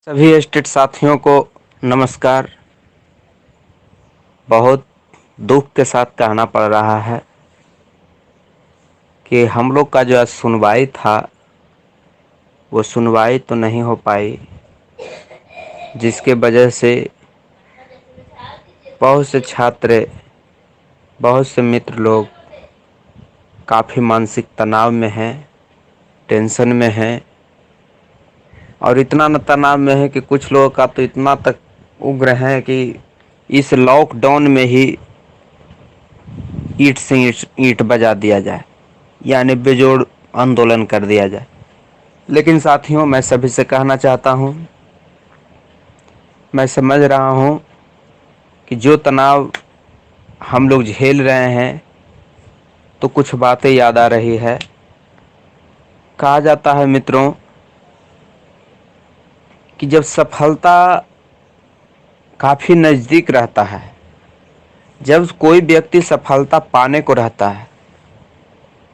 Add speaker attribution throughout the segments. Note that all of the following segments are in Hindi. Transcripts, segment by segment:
Speaker 1: सभी एस्टेट साथियों को नमस्कार। बहुत दुख के साथ कहना पड़ रहा है कि हम लोग का जो आज सुनवाई था वो सुनवाई तो नहीं हो पाई, जिसके वजह से बहुत से छात्र, बहुत से मित्र लोग काफ़ी मानसिक तनाव में हैं, टेंशन में हैं। और इतना न तनाव में है कि कुछ लोगों का तो इतना तक उग्र है कि इस लॉकडाउन में ही ईंट से ईंट बजा दिया जाए, यानी बेजोड़ आंदोलन कर दिया जाए। लेकिन साथियों, मैं सभी से कहना चाहता हूँ, मैं समझ रहा हूँ कि जो तनाव हम लोग झेल रहे हैं तो कुछ बातें याद आ रही है। कहा जाता है मित्रों कि जब सफलता काफ़ी नज़दीक रहता है, जब कोई व्यक्ति सफलता पाने को रहता है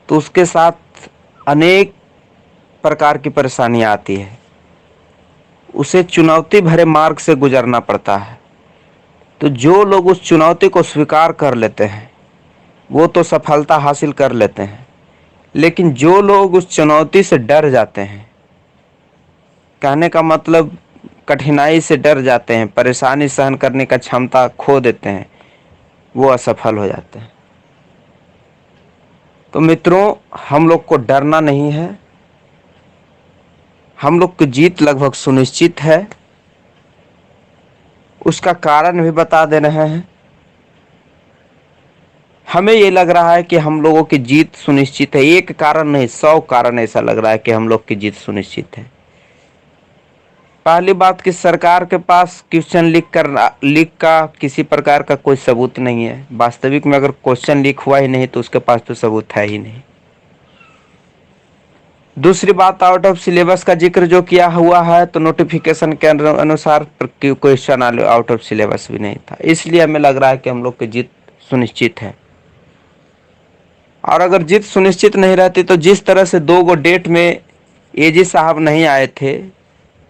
Speaker 1: तो उसके साथ अनेक प्रकार की परेशानियां आती है। उसे चुनौती भरे मार्ग से गुजरना पड़ता है। तो जो लोग उस चुनौती को स्वीकार कर लेते हैं वो तो सफलता हासिल कर लेते हैं, लेकिन जो लोग उस चुनौती से डर जाते हैं, कहने का मतलब कठिनाई से डर जाते हैं, परेशानी सहन करने का क्षमता खो देते हैं, वो असफल हो जाते हैं। तो मित्रों, हम लोग को डरना नहीं है, हम लोग की जीत लगभग सुनिश्चित है। उसका कारण भी बता दे रहे हैं। हमें ये लग रहा है कि हम लोगों की जीत सुनिश्चित है, एक कारण नहीं 100 कारण ऐसा लग रहा है कि हम लोग की जीत सुनिश्चित है। पहली बात कि सरकार के पास क्वेश्चन लीक का किसी प्रकार का कोई सबूत नहीं है। वास्तविक में अगर क्वेश्चन लीक हुआ ही नहीं तो उसके पास तो सबूत है ही नहीं। दूसरी बात, आउट ऑफ सिलेबस का जिक्र जो किया हुआ है तो नोटिफिकेशन के अनुसार क्वेश्चन आउट ऑफ सिलेबस भी नहीं था, इसलिए हमें लग रहा है कि हम लोग की जीत सुनिश्चित है। और अगर जीत सुनिश्चित नहीं रहती तो जिस तरह से 2 गो डेट में एजी साहब नहीं आए थे,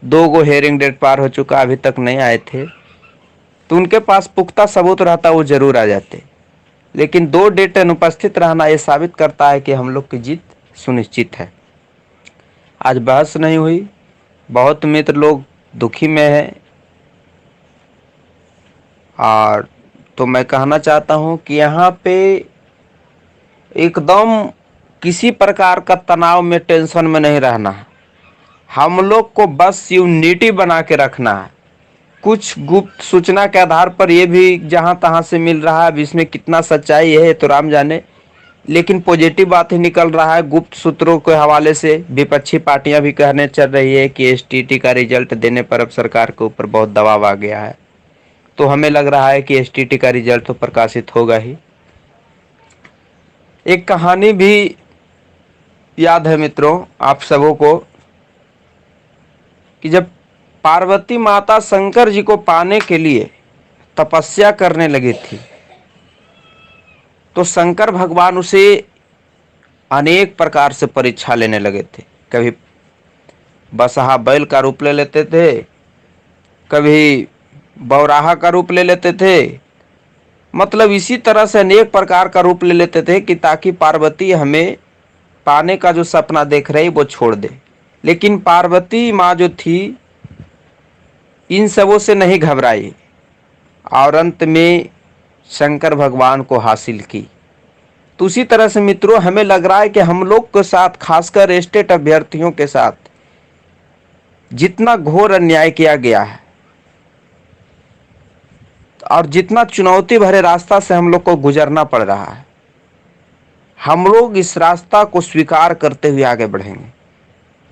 Speaker 1: 2 गो हेयरिंग डेट पार हो चुका, अभी तक नहीं आए थे, तो उनके पास पुख्ता सबूत रहता, वो जरूर आ जाते। लेकिन 2 डेट अनुपस्थित रहना ये साबित करता है कि हम लोग की जीत सुनिश्चित है। आज बहस नहीं हुई, बहुत मित्र लोग दुखी में हैं। और तो मैं कहना चाहता हूं कि यहाँ पे एकदम किसी प्रकार का तनाव में, टेंशन में नहीं रहना है। हम लोग को बस यूनिटी बना के रखना है। कुछ गुप्त सूचना के आधार पर ये भी जहां तहां से मिल रहा है, अब इसमें कितना सच्चाई है तो राम जाने, लेकिन पॉजिटिव बात ही निकल रहा है। गुप्त सूत्रों के हवाले से विपक्षी पार्टियां भी कहने चल रही है कि एसटीटी का रिजल्ट देने पर अब सरकार के ऊपर बहुत दबाव आ गया है। तो हमें लग रहा है कि एसटीटी का रिजल्ट तो प्रकाशित होगा ही। एक कहानी भी याद है मित्रों आप सबों को कि जब पार्वती माता शंकर जी को पाने के लिए तपस्या करने लगी थी तो शंकर भगवान उसे अनेक प्रकार से परीक्षा लेने लगे थे। कभी बसहा बैल का रूप ले लेते थे, कभी बौराहा का रूप ले लेते थे, मतलब इसी तरह से अनेक प्रकार का रूप ले लेते थे कि ताकि पार्वती हमें पाने का जो सपना देख रही वो छोड़ दे। लेकिन पार्वती माँ जो थी इन सबों से नहीं घबराई और अंत में शंकर भगवान को हासिल की। तो उसी तरह से मित्रों, हमें लग रहा है कि हम लोग के साथ, खासकर एस्टेट अभ्यर्थियों के साथ जितना घोर अन्याय किया गया है और जितना चुनौती भरे रास्ता से हम लोग को गुजरना पड़ रहा है, हम लोग इस रास्ता को स्वीकार करते हुए आगे बढ़ेंगे।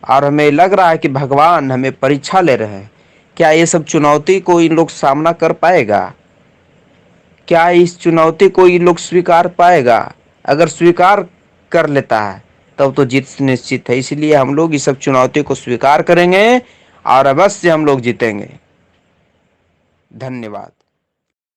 Speaker 1: और हमें लग रहा है कि भगवान हमें परीक्षा ले रहे हैं। क्या ये सब चुनौती को इन लोग सामना कर पाएगा? क्या इस चुनौती को ये लोग स्वीकार पाएगा? अगर स्वीकार कर लेता है तब तो जीत निश्चित है। इसलिए हम लोग इस सब चुनौती को स्वीकार करेंगे और अवश्य हम लोग जीतेंगे। धन्यवाद।